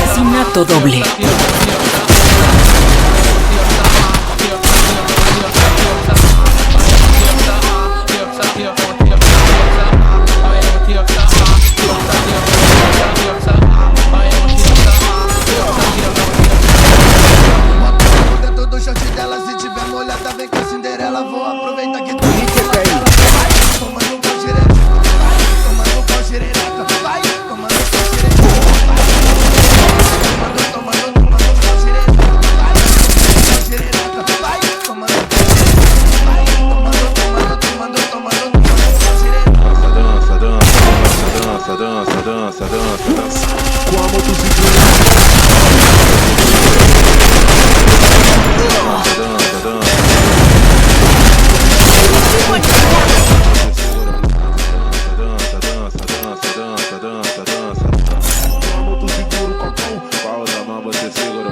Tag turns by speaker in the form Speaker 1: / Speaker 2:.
Speaker 1: Asesinato doble.
Speaker 2: Dentro do short dela, se tiver molhada, vem com a Cinderela. Vou aproveitar que tu tomando pau xereca, tomando pau xereca, vai, tomando pau xereca, tomando pau xereca, vai, pau xereca, vai, tomando pau xereca, vai, tomando pau xereca.
Speaker 3: Dança com a motocicleta. Segura o copão, com a outra mão você segura.